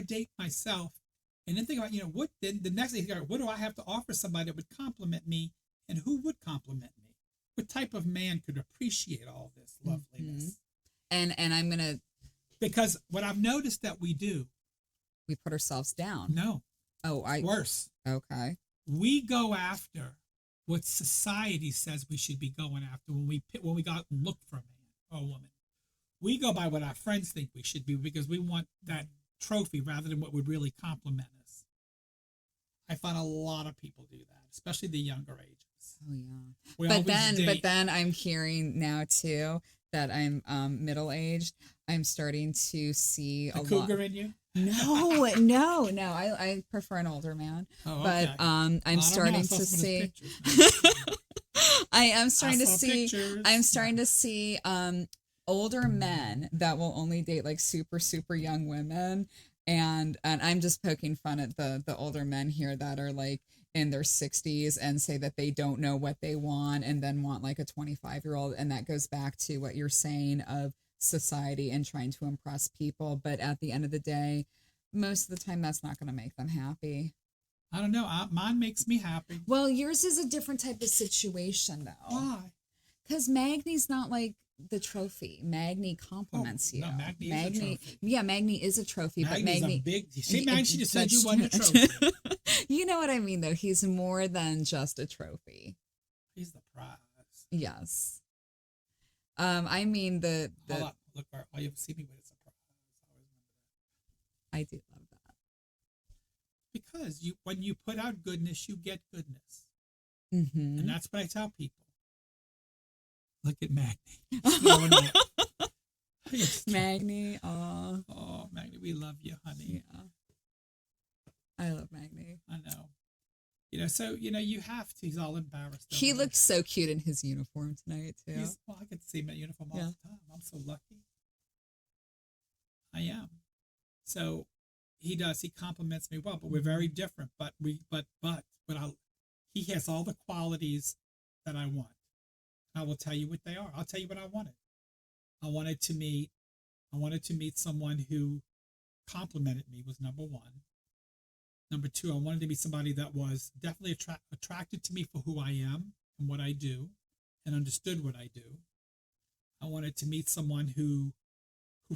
date myself? And then think about, the next thing, what do I have to offer somebody that would compliment me, and who would compliment me? What type of man could appreciate all this loveliness? And I'm going to... Because what I've noticed that we do... We put ourselves down. No. Worse. Okay. We go after what society says we should be going after when we go out and look for a man or a woman. We go by what our friends think we should be because we want that trophy rather than what would really compliment us. I find a lot of people do that, especially the younger ages. Oh yeah. We But always then date. but then I'm hearing now too that I'm middle aged. I'm starting to see The a lot. cougar in you? No. I prefer an older man. Oh, But okay. I'm Well, I don't know. I starting saw to some of his see pictures, man. I am starting to saw see pictures. I'm starting to see older men that will only date like super young women, and I'm just poking fun at the older men here that are like in their 60s and say that they don't know what they want and then want like a 25-year-old, and that goes back to what you're saying of society and trying to impress people, but at the end of the day, most of the time that's not going to make them happy. I don't know. Mine makes me happy. Well, yours is a different type of situation though. Why? Because Magni's not like the trophy. Magni compliments you. No, Magni is a trophy. Yeah, Magni is a trophy, but Magni's Magni. a big. See, Magni, she just said you won the trophy. You know what I mean, though. He's more than just a trophy. He's the prize. Yes. I mean the. Hold up. Look, all you ever see me with is a prize. I do love that. Because when you put out goodness, you get goodness. Mm-hmm. And that's what I tell people. Look at Magni. Magni, oh, Magni, we love you, honey. Yeah. I love Magni. I know. So you have to. He's all embarrassed. He looks so cute in his uniform tonight too. Well, I get to see him in uniform all the time. I'm so lucky. I am. So he does. He compliments me well, but we're very different. But he has all the qualities that I want. I will tell you what they are. I'll tell you what I wanted. I wanted to meet someone who complimented me, was number one. Number two, I wanted to be somebody that was definitely attracted to me for who I am and what I do and understood what I do. I wanted to meet someone who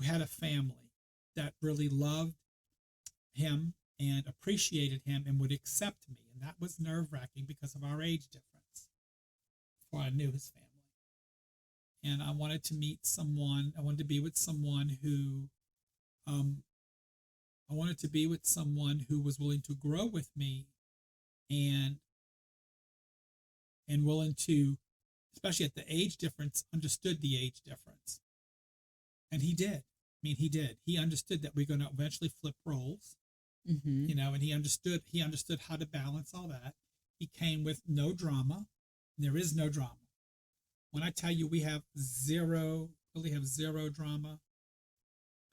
had a family that really loved him and appreciated him and would accept me. And that was nerve-wracking because of our age difference before I knew his family. And I wanted to be with someone who was willing to grow with me and willing to, especially at the age difference, understood the age difference. And he did. He did. He understood that we're going to eventually flip roles, mm-hmm. And he understood how to balance all that. He came with no drama. There is no drama. When I tell you we have zero drama,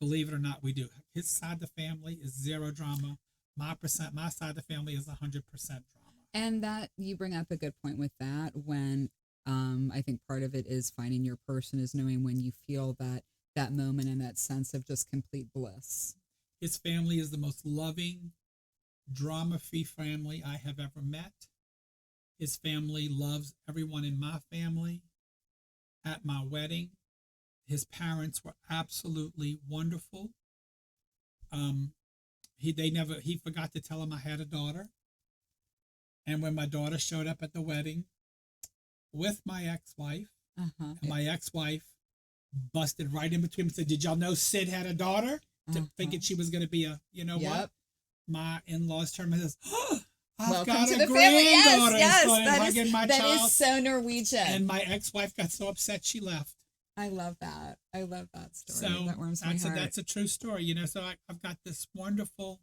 believe it or not, we do. His side of the family is zero drama. My side of the family is 100% drama. And that you bring up a good point with that. When I think part of it is finding your person, is knowing when you feel that moment and that sense of just complete bliss. His family is the most loving, drama-free family I have ever met. His family loves everyone in my family. At my wedding, his parents were absolutely wonderful. He forgot to tell him I had a daughter. And when my daughter showed up at the wedding with my ex-wife, and my ex-wife busted right in between and said, "Did y'all know Sid had a daughter?" Thinking she was going to be a, what? My in-laws turned and says, "Oh, I've got a granddaughter." That is so Norwegian. And my ex-wife got so upset she left. I love that. I love that story. So that warms my heart. That's a true story, So I've got this wonderful,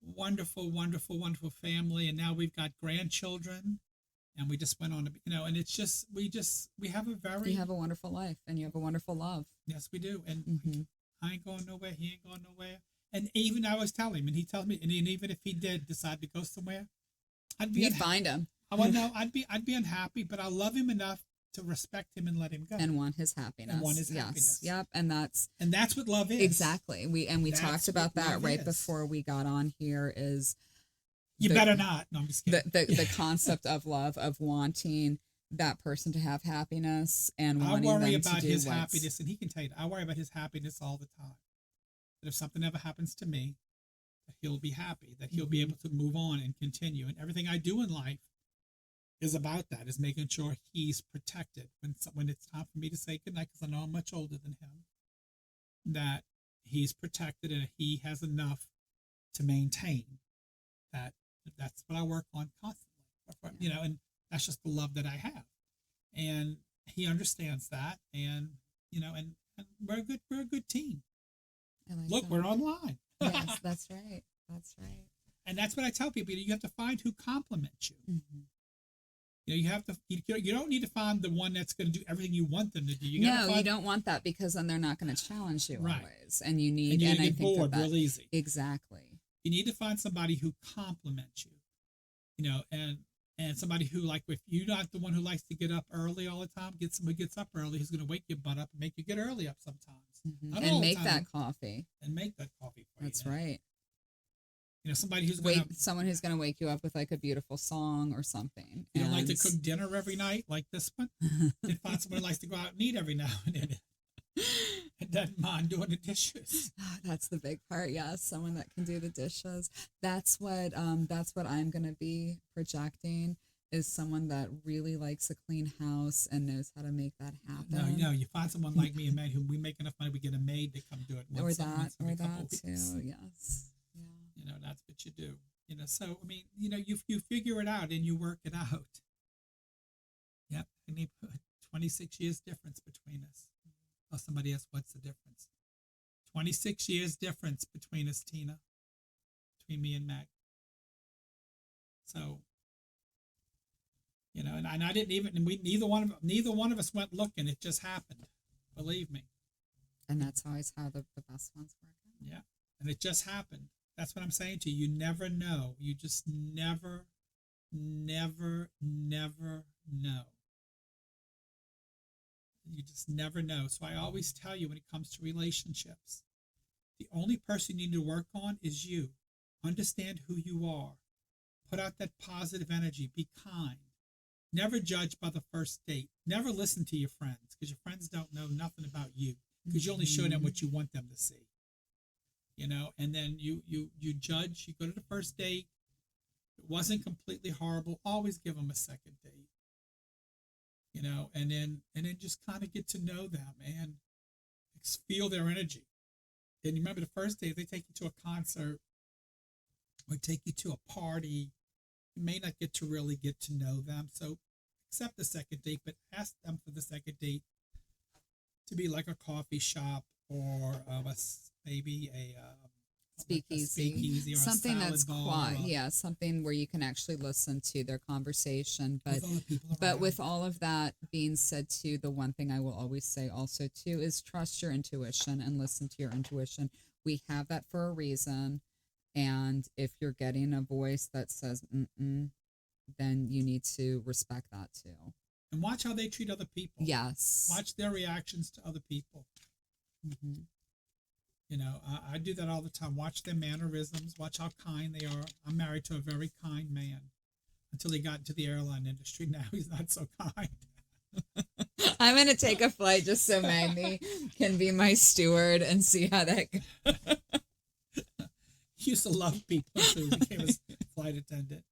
wonderful, wonderful, wonderful family, and now we've got grandchildren, and we just went on to, and it's just we have you have a wonderful life, and you have a wonderful love. Yes, we do, and I ain't going nowhere. He ain't going nowhere. And even I was telling him, and he tells me, and even if he did decide to go somewhere, You'd find him. I'd be unhappy, but I love him enough to respect him and let him go. And want his happiness. Happiness. Yep. And that's what love is. Exactly. We talked about that right before we got on here. Is you better not. No, I'm just kidding. The concept of love, of wanting that person to have happiness and wanting I worry them about to do his happiness, and he can tell you that. I worry about his happiness all the time. That if something ever happens to me, that he'll be happy, that he'll be able to move on and continue. And everything I do in life is about that, is making sure he's protected when it's time for me to say goodnight, because I know I'm much older than him, that he's protected and he has enough to maintain that. That's what I work on constantly. you know, and that's just the love that I have. And he understands that. And, you know, and we're a good team. I like Look, that. we're online. Yes, that's right. That's right. And that's what I tell people. You have to find who compliments you. Mm-hmm. You know, you have to. You don't need to find the one that's going to do everything you want them to do. You don't want that, because then they're not going to challenge you right. always, and you need. And I get think bored that real easy. Exactly. You need to find somebody who compliments you. You know, and somebody who, like, if you're not the one who likes to get up early all the time, get somebody who gets up early who's going to wake your butt up and make you get early up sometimes. Mm-hmm. And make that coffee. And make that coffee for That's you. That's right. You know, somebody who's someone who's going to wake you up with like a beautiful song or something. You don't like to cook dinner every night like this one? Then find someone who likes to go out and eat every now and then. And doesn't mind doing the dishes. That's the big part. Yes, someone that can do the dishes. That's what I'm going to be projecting, is someone that really likes a clean house and knows how to make that happen. No, you find someone like me, a man who we make enough money, we get a maid to come do it once every couple too. weeks. Yes. Yeah. You know, that's what you do. You know, so I mean, you know, you figure it out and you work it out. Yep, and they put 26 years difference between us. Oh, somebody asked, what's the difference? 26 years difference between us, Tina, between me and Meg. So, you know, and I didn't even, and we neither one of us went looking. It just happened. Believe me. And that's always how the best ones work out. Yeah, and it just happened. That's what I'm saying to you. You never know. You just never know. You just never know. So I always tell you, when it comes to relationships, the only person you need to work on is you. Understand who you are. Put out that positive energy. Be kind. Never judge by the first date. Never listen to your friends, because your friends don't know nothing about you, because you only show them what you want them to see. You know, and then you judge. You go to the first date. It wasn't completely horrible. Always give them a second date. You know, and then just kind of get to know them and feel their energy. And you remember the first day, if they take you to a concert or take you to a party, you may not get to really get to know them. So accept the second date, but ask them for the second date to be like a coffee shop or maybe a speakeasy or something a salad that's bar, quiet. Something where you can actually listen to their conversation. But with all of that being said too, the one thing I will always say also too is trust your intuition and listen to your intuition. We have that for a reason, and if you're getting a voice that says mm-mm, then you need to respect that too. And watch how they treat other people. Yes. Watch their reactions to other people. Mm-hmm. You know, I do that all the time. Watch their mannerisms. Watch how kind they are. I'm married to a very kind man until he got into the airline industry. Now he's not so kind. I'm going to take a flight just so Magni can be my steward and see how that goes. He used to love people, so he became a flight attendant.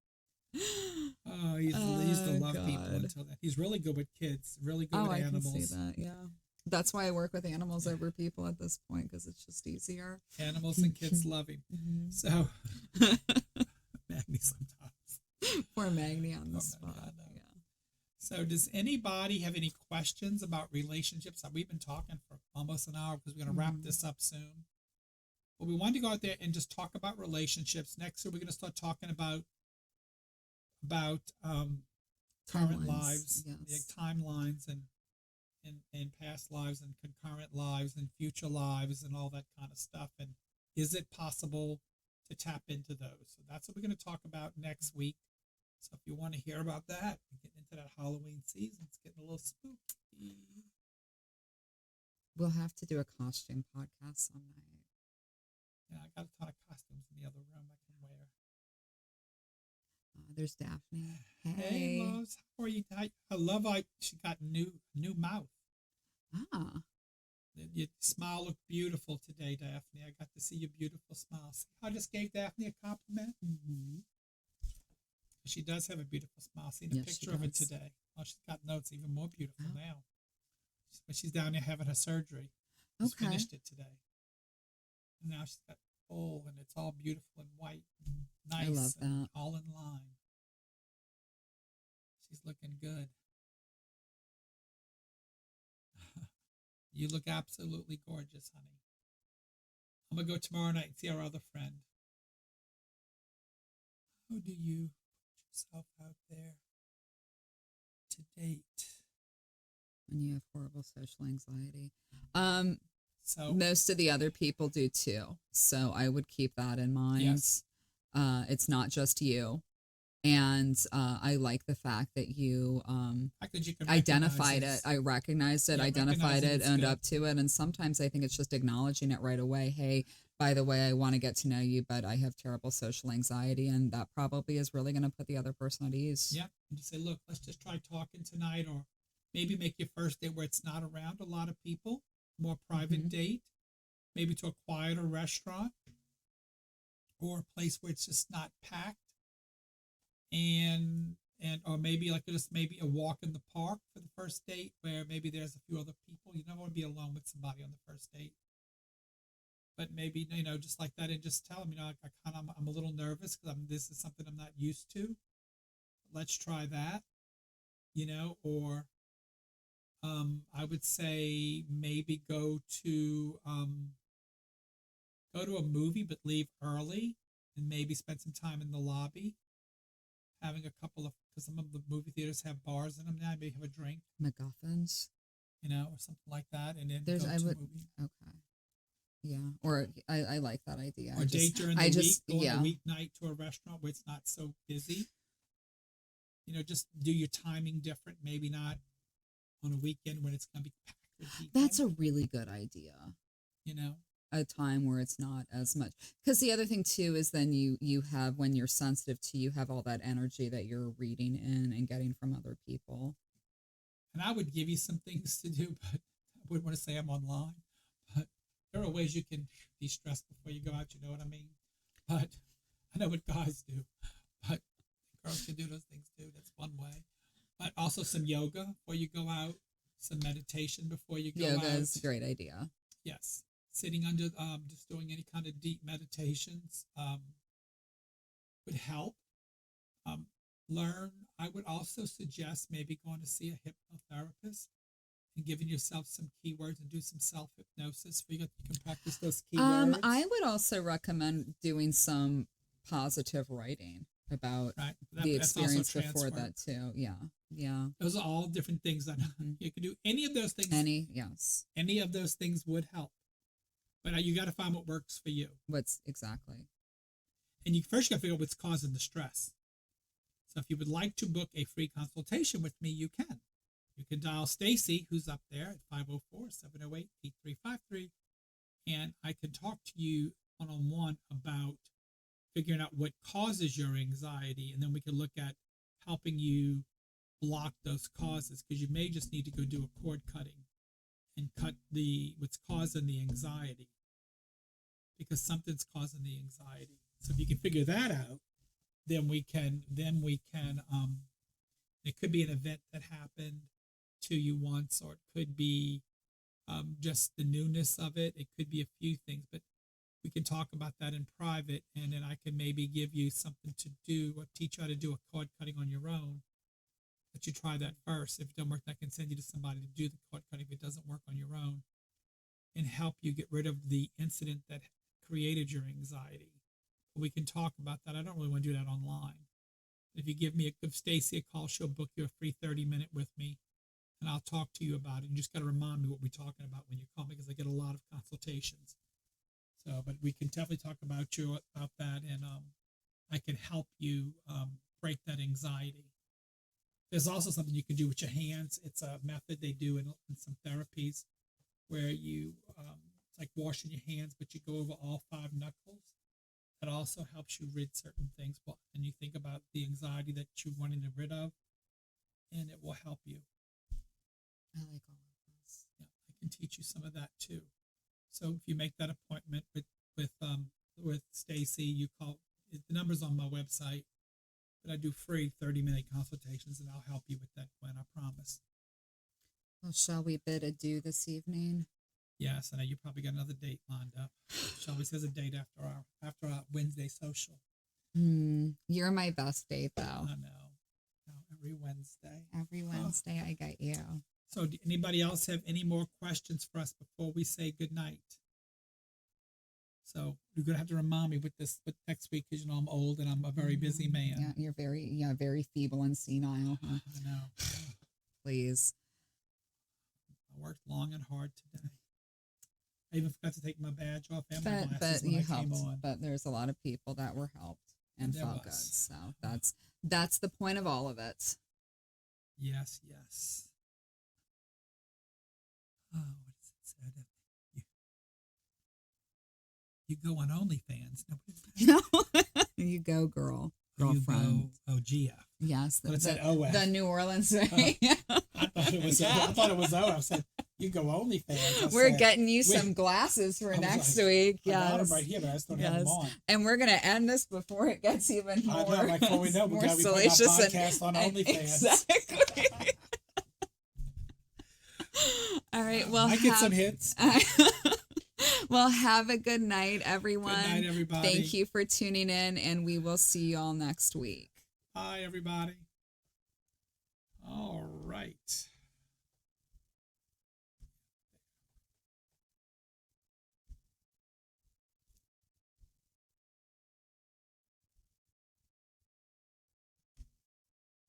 Oh, he used to love people until that. He's really good with kids, really good with animals. I can see that, yeah. That's why I work with animals over people at this point, because it's just easier. Animals and kids love him. Mm-hmm. So, Magni sometimes. Poor Magni on the spot. Yeah. So, does anybody have any questions about relationships? We've been talking for almost an hour because we're going to wrap this up soon. But we wanted to go out there and just talk about relationships. Next, we're going to start talking about current lives, yes. Timelines, and past lives and concurrent lives and future lives and all that kind of stuff. And is it possible to tap into those? So that's what we're going to talk about next week. So if you want to hear about that, we're getting into that Halloween season. It's getting a little spooky. We'll have to do a costume podcast someday. Yeah, I got a ton of costumes in the other room I can wear. There's Daphne. Hey, loves. How are you? I love how she got new mouth. Ah. Your smile looked beautiful today, Daphne. I got to see your beautiful smile. See, I just gave Daphne a compliment. Mm-hmm. She does have a beautiful smile. Seen a picture of it today. Oh, she's got notes even more beautiful now. But she's down there having her surgery. She's finished it today. And now she's got full, and it's all beautiful and white and nice. I love that. All in line. She's looking good. You look absolutely gorgeous, honey. I'm gonna go tomorrow night and see our other friend. How do you put yourself out there to date? When you have horrible social anxiety. So Most of the other people do too. So I would keep that in mind. yes, It's not just you. And I like the fact that you fact that you can identified recognize it. I recognized it, Yeah, identified recognizing it, it's owned good. up to it. And sometimes I think it's just acknowledging it right away. Hey, by the way, I want to get to know you, but I have terrible social anxiety. And that probably is really going to put the other person at ease. Yeah, and just say, look, let's just try talking tonight, or maybe make your first date where it's not around a lot of people, more private Mhm. date, maybe to a quieter restaurant or a place where it's just not packed, and or maybe like just maybe a walk in the park for the first date where maybe there's a few other people. You don't want to be alone with somebody on the first date. But maybe just like that, and just tell them, I kind of I'm a little nervous because this is something I'm not used to. Let's try that, or I would say maybe go to a movie, but leave early, and maybe spend some time in the lobby, having a couple of because some of the movie theaters have bars in them now. Maybe have a drink, MacGuffins. or something like that, and then There's, go I to a would, movie. yeah. Or I like that idea. Or date during the week, go on a yeah. weeknight to a restaurant where it's not so busy. Just do your timing different. Maybe not on a weekend when it's going to be packed with people. That's a really good idea. You know, A time where it's not as much. Because the other thing too is then you have, when you're sensitive to, you have all that energy that you're reading in and getting from other people. and I would give you some things to do, but I wouldn't want to say I'm online. But there are ways you can de-stress before you go out. You know what I mean? But I know what guys do, but girls can do those things too. That's one way. But also some yoga before you go out, some meditation before you go out. Yoga is a great idea. Yes, sitting under, just doing any kind of deep meditations would help. Um, learn. I would also suggest maybe going to see a hypnotherapist and giving yourself some keywords and do some self hypnosis where you can practice those keywords. I would also recommend doing some positive writing about Right. the That's also experience before transfer. that too. Yeah. Yeah. Those are all different things that Mhm. you can do. Any of those things. Yes. Any of those things would help. But you got to find what works for you. What's exactly? And you first got to figure out what's causing the stress. So if you would like to book a free consultation with me, you can. You can dial Stacy, who's up there at 504-708-8353, and I can talk to you one-on-one about figuring out what causes your anxiety, and then we can look at helping you block those causes, because you may just need to go do a cord cutting and cut what's causing the anxiety, because something's causing the anxiety. So if you can figure that out, then we can it could be an event that happened to you once, or it could be just the newness of it. It could be a few things, but we can talk about that in private, and then I can maybe give you something to do or teach you how to do a cord cutting on your own. But you try that first. If it doesn't work, I can send you to somebody to do the cord cutting if it doesn't work on your own, and help you get rid of the incident that created your anxiety. But we can talk about that. I don't really want to do that online. If you give Stacy a call, she'll book you a free 30-minute with me, and I'll talk to you about it. You just got to remind me what we're talking about when you call me, because I get a lot of consultations. So, but we can definitely talk about that, and I can help you break that anxiety. There's also something you can do with your hands. It's a method they do in some therapies where you it's like washing your hands, but you go over all 5 knuckles. That also helps you rid certain things, and you think about the anxiety that you're wanting to rid of, and it will help you. I like all of this. Yeah, I can teach you some of that too. So if you make that appointment with Stacy, you call. The number's on my website, but I do free 30-minute consultations, and I'll help you with that, Gwen. I promise. Well, shall we bid adieu this evening? Yes, I know you probably got another date lined up. She always has a date after our Wednesday social. You're my best date, though. I know. No, it every Wednesday. Every Wednesday, I get you. So, anybody else have any more questions for us before we say good night? So you're gonna have to remind me with next week because I'm old and I'm a very busy man. Yeah, you're very feeble and senile. Huh? I know. Please. I worked long and hard today. I even forgot to take my badge off and my But glasses when you I came helped. on. But there's a lot of people that were helped and There felt good. was. So that's the point of all of it. Yes, yes. Oh, what is it said? You go on OnlyFans. No, you go, girl, girlfriend. GF. Yes, But it said OF. the New Orleans way. I thought it was. I thought it was OF. I said you go OnlyFans. We're getting you some glasses for next week. I got them Yes, right here, but I just don't have them on. and we're gonna end this before it gets even more. I know, like before we know, we more gotta be putting our salacious podcast on OnlyFans. Exactly. All right. Well, I get some hits. Well, have a good night, everyone. Good night, everybody. Thank you for tuning in, and we will see you all next week. Bye, everybody. All right.